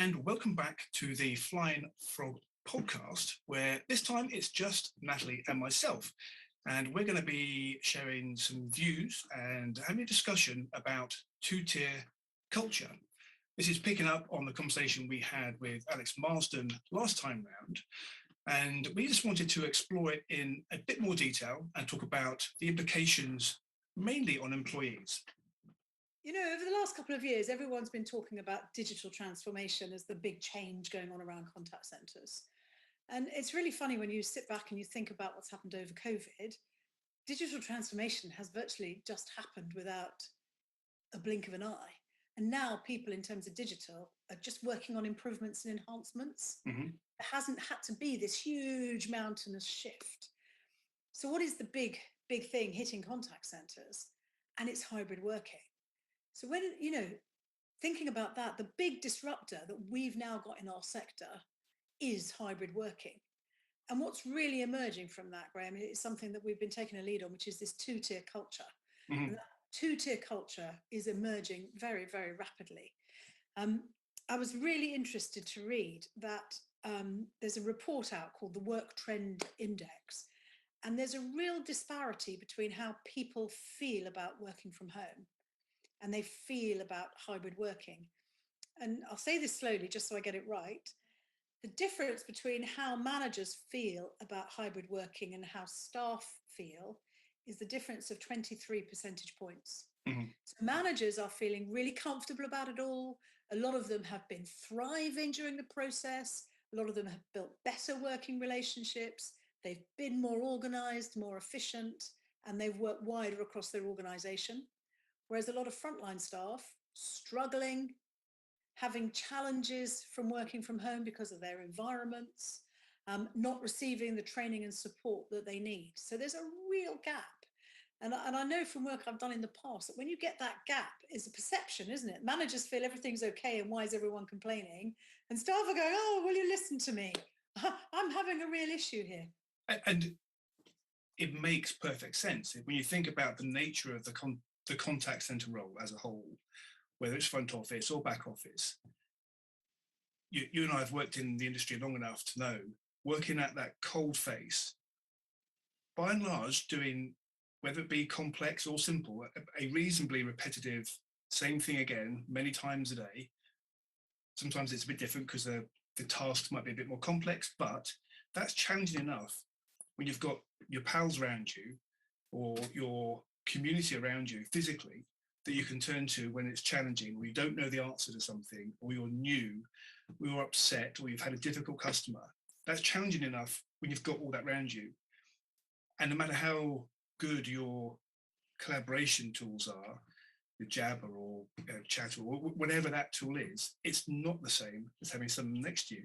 and welcome back to the Flying Frog podcast, where this time it's just Natalie and myself. And we're going to be sharing some views and having a discussion about two-tier culture. This is picking up on the conversation we had with Alex Marsden last time round. And we just wanted to explore it in a bit more detail and talk about the implications mainly on employees. You know, over the last couple of years, everyone's been talking about digital transformation as the big change going on around contact centres. And it's really funny when you sit back and you think about what's happened over COVID. Digital transformation has virtually just happened without a blink of an eye. And now people, in terms of digital, are just working on improvements and enhancements. Mm-hmm. There hasn't had to be this huge mountainous shift. So what is the big thing hitting contact centres? And it's hybrid working. So when, thinking about that, the big disruptor that we've now got in our sector is hybrid working. And what's really emerging from that, Graham, is something that we've been taking a lead on, which is this two-tier culture. Mm-hmm. And that two-tier culture is emerging very, very rapidly. I was really interested to read that there's a report out called the Work Trend Index. And there's a real disparity between how people feel about working from home and they feel about hybrid working. And I'll say this slowly just so I get it right. The difference between how managers feel about hybrid working and how staff feel is the difference of 23 percentage points. Mm-hmm. So managers are feeling really comfortable about it all. A lot of them have been thriving during the process. A lot of them have built better working relationships. They've been more organised, more efficient, and they've worked wider across their organisation. Whereas a lot of frontline staff struggling, having challenges from working from home because of their environments, not receiving the training and support that they need. So there's a real gap. And I know from work I've done in the past that when you get that gap, it's a perception, isn't it? Managers feel everything's okay and why is everyone complaining? And staff are going, oh, will you listen to me? I'm having a real issue here. And it makes perfect sense. When you think about the nature of the contact center role as a whole, whether it's front office or back office, you and I have worked in the industry long enough to know, working at that cold face, by and large, doing, whether it be complex or simple, a reasonably repetitive, same thing again, many times a day. Sometimes it's a bit different because the tasks might be a bit more complex, but that's challenging enough when you've got your pals around you or your community around you physically that you can turn to when it's challenging, or you don't know the answer to something, or you're new, or you're upset, or you've had a difficult customer. That's challenging enough when you've got all that around you. And no matter how good your collaboration tools are, the Jabber or Chat or whatever that tool is, it's not the same as having someone next to you.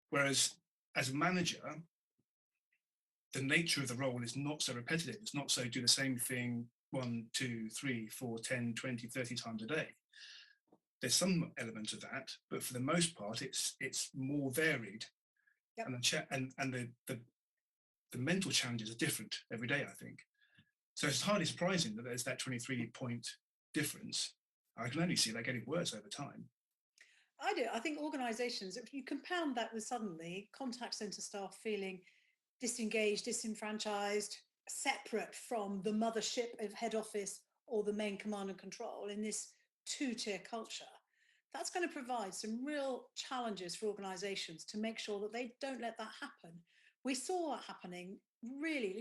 Whereas as a manager, the nature of the role is not so repetitive. It's not so do the same thing 1, 2, 3, 4, 10, 20, 30 times a day. There's some element of that, but for the most part, it's more varied. Yep. And the mental challenges are different every day, I think. So it's hardly surprising that there's that 23-point difference. I can only see that getting worse over time. I do. I think organisations, if you compound that with suddenly contact centre staff feeling disengaged, disenfranchised, separate from the mothership of head office or the main command and control in this two-tier culture, that's going to provide some real challenges for organisations to make sure that they don't let that happen. We saw it happening really,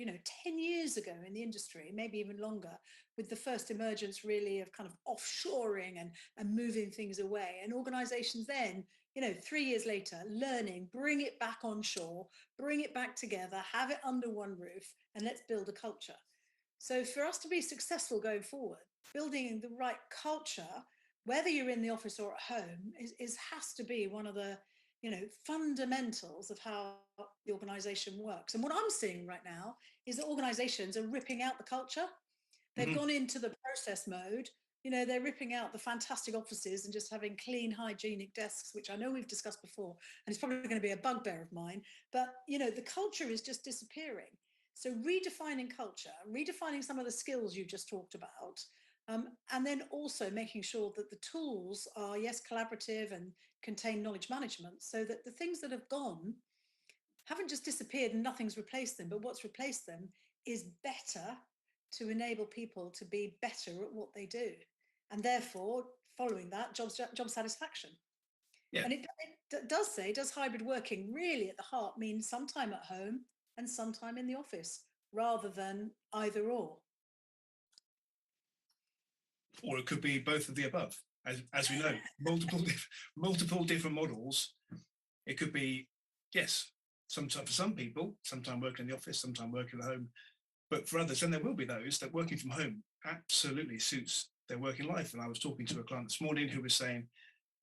10 years ago in the industry, maybe even longer, with the first emergence really of kind of offshoring and moving things away. And organisations then, 3 years later, learning, bring it back onshore, bring it back together, have it under one roof, and let's build a culture. So for us to be successful going forward, building the right culture, whether you're in the office or at home, has to be one of the fundamentals of how the organisation works. And what I'm seeing right now is that organisations are ripping out the culture. They've gone into the process mode. They're ripping out the fantastic offices and just having clean, hygienic desks, which I know we've discussed before, and it's probably going to be a bugbear of mine. But, the culture is just disappearing. So redefining culture, redefining some of the skills you just talked about, And then also making sure that the tools are, yes, collaborative and contain knowledge management, so that the things that have gone haven't just disappeared and nothing's replaced them, but what's replaced them is better to enable people to be better at what they do. And therefore, following that, job satisfaction. Yeah. And it does say, does hybrid working really at the heart mean sometime at home and sometime in the office, rather than either or? Or it could be both of the above. As we know, multiple different models. It could be, yes, sometimes for some people, sometime working in the office, sometime working at home. But for others, then there will be those that working from home absolutely suits their working life. And I was talking to a client this morning who was saying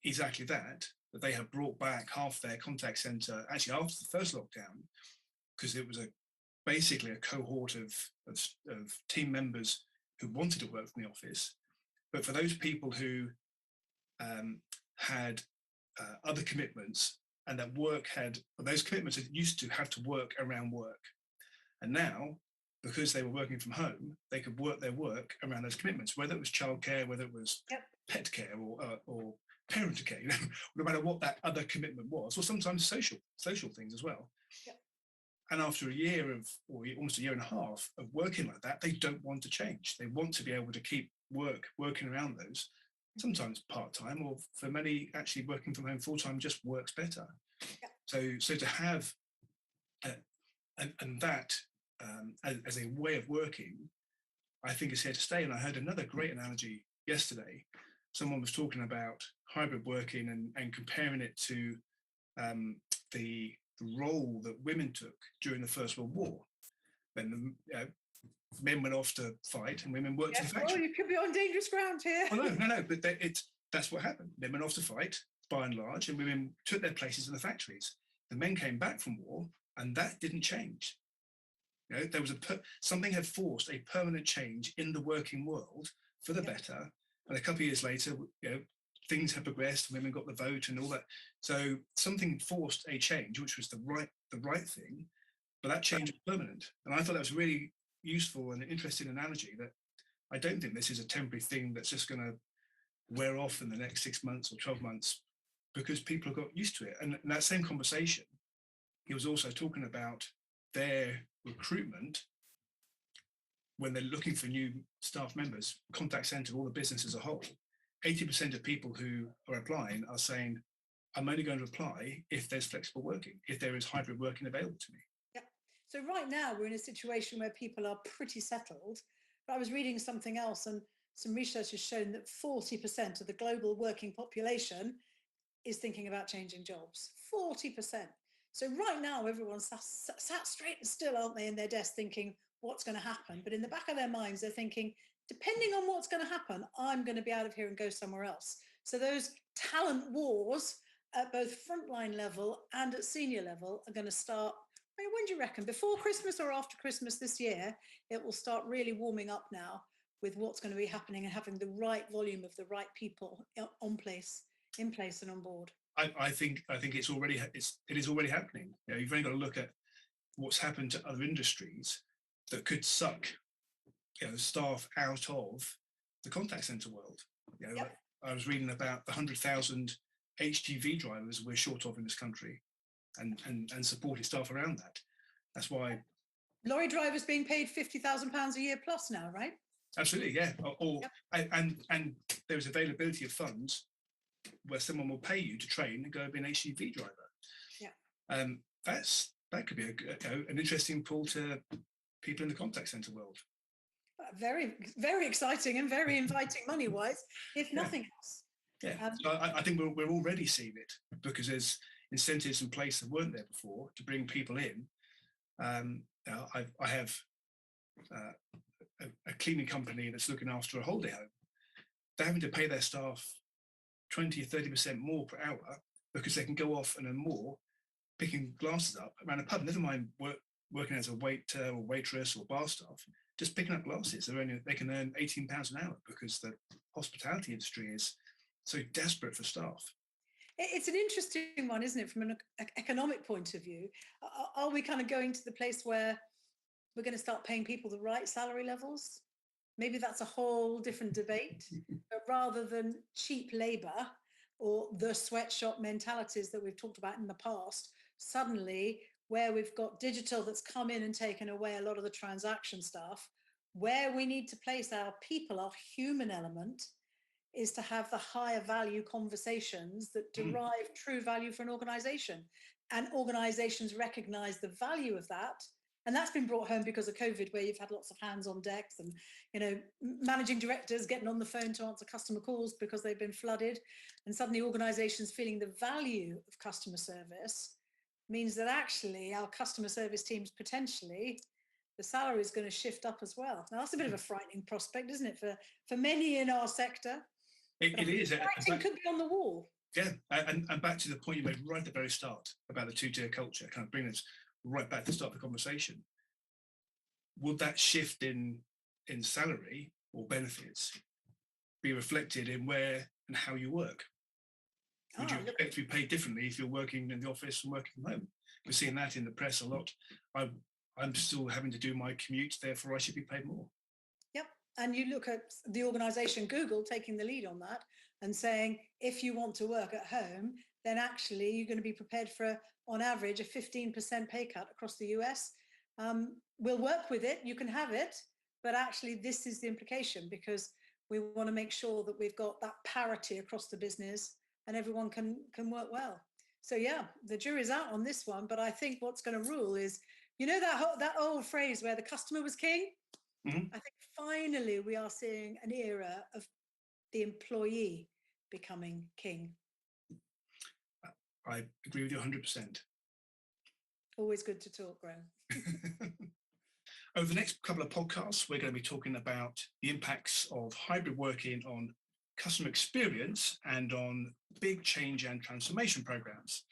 exactly that they have brought back half their contact center actually after the first lockdown, because it was basically a cohort of team members who wanted to work from the office. But for those people who had other commitments, and that those commitments that used to have to work around work. And now, because they were working from home, they could work their work around those commitments, whether it was childcare, whether it was pet care or parent care, no matter what that other commitment was, or sometimes social things as well. Yep. And after a year or almost a year and a half of working like that, they don't want to change. They want to be able to keep working around those, sometimes part-time, or for many, actually working from home full-time just works better. Yep. So to have, and that as a way of working, I think is here to stay. And I heard another great analogy yesterday. Someone was talking about hybrid working and comparing it to the role that women took during the First World War. Then men went off to fight and women worked in the factory. Oh, you could be on dangerous ground here. Oh, no, but that's what happened. Men went off to fight, by and large, and women took their places in the factories. The men came back from war, and that didn't change. There was something had forced a permanent change in the working world for the better. And a couple of years later, things have progressed. Women got the vote and all that. So something forced a change, which was the right thing, but that change was permanent. And I thought that was really useful and an interesting analogy, that I don't think this is a temporary thing that's just going to wear off in the next 6 months or 12 months, because people have got used to it. And in that same conversation, he was also talking about their recruitment when they're looking for new staff members, contact center, all the business as a whole. 80% of people who are applying are saying, I'm only going to apply if there's flexible working, if there is hybrid working available to me. Yeah. So right now we're in a situation where people are pretty settled. But I was reading something else, and some research has shown that 40% of the global working population is thinking about changing jobs. 40%. So right now everyone's sat straight and still, aren't they, in their desk thinking what's going to happen. But in the back of their minds, they're thinking, depending on what's going to happen, I'm going to be out of here and go somewhere else. So those talent wars at both frontline level and at senior level are going to start. I mean, when do you reckon? Before Christmas or after Christmas this year, it will start really warming up now with what's going to be happening and having the right volume of the right people in place and on board. I think it is already happening. You've only got to look at what's happened to other industries that could suck staff out of the contact center world. Like I was reading about the 100,000 HGV drivers we're short of in this country, and supporting staff around that. That's why lorry drivers being paid £50,000 a year plus now, right? Absolutely, yeah. And there's availability of funds where someone will pay you to train and go be an HGV driver. Yeah. That could be an interesting pull to people in the contact center world. Very, very exciting and very inviting money-wise, if nothing else. Yeah, so I think we're already seeing it, because there's incentives in place that weren't there before to bring people in. I have a cleaning company that's looking after a holiday home. They're having to pay their staff 20 or 30% more per hour because they can go off and earn more picking glasses up around a pub. Never mind working as a waiter or waitress or bar staff, just picking up glasses. They can earn £18 an hour because the hospitality industry is so desperate for staff. It's an interesting one, isn't it, from an economic point of view? Are we kind of going to the place where we're going to start paying people the right salary levels? maybe that's a whole different debate. But rather than cheap labor or the sweatshop mentalities that we've talked about in the past, suddenly where we've got digital that's come in and taken away a lot of the transaction stuff, where we need to place our people, our human element, is to have the higher value conversations that derive true value for an organization. And organizations recognize the value of that. And that's been brought home because of COVID, where you've had lots of hands on decks and, managing directors getting on the phone to answer customer calls because they've been flooded. And suddenly organizations feeling the value of customer service means that actually our customer service teams, potentially the salary is going to shift up as well. Now that's a bit of a frightening prospect, isn't it, for many in our sector? It is. Writing could be on the wall. Yeah, and back to the point you made right at the very start about the two-tier culture, kind of bringing us right back to the start of the conversation. Would that shift in salary or benefits be reflected in where and how you work? Would you expect to be paid differently if you're working in the office and working from home? We're seeing that in the press a lot. I'm still having to do my commute, therefore I should be paid more. Yep. And you look at the organization Google taking the lead on that and saying, if you want to work at home, then actually you're going to be prepared for, on average, a 15% pay cut across the US. We'll work with it, you can have it, but actually this is the implication, because we want to make sure that we've got that parity across the business and everyone can work well. So yeah, the jury's out on this one, but I think what's going to rule is, that old phrase where the customer was king? Mm-hmm. I think finally we are seeing an era of the employee becoming king. I agree with you 100%. Always good to talk, Graham. Over the next couple of podcasts, we're going to be talking about the impacts of hybrid working on customer experience and on big change and transformation programs.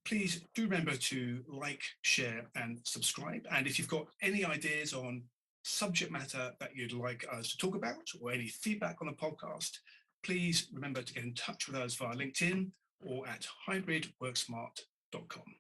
Please do remember to like, share, and subscribe. And if you've got any ideas on subject matter that you'd like us to talk about or any feedback on the podcast, please remember to get in touch with us via LinkedIn or at hybridworksmart.com.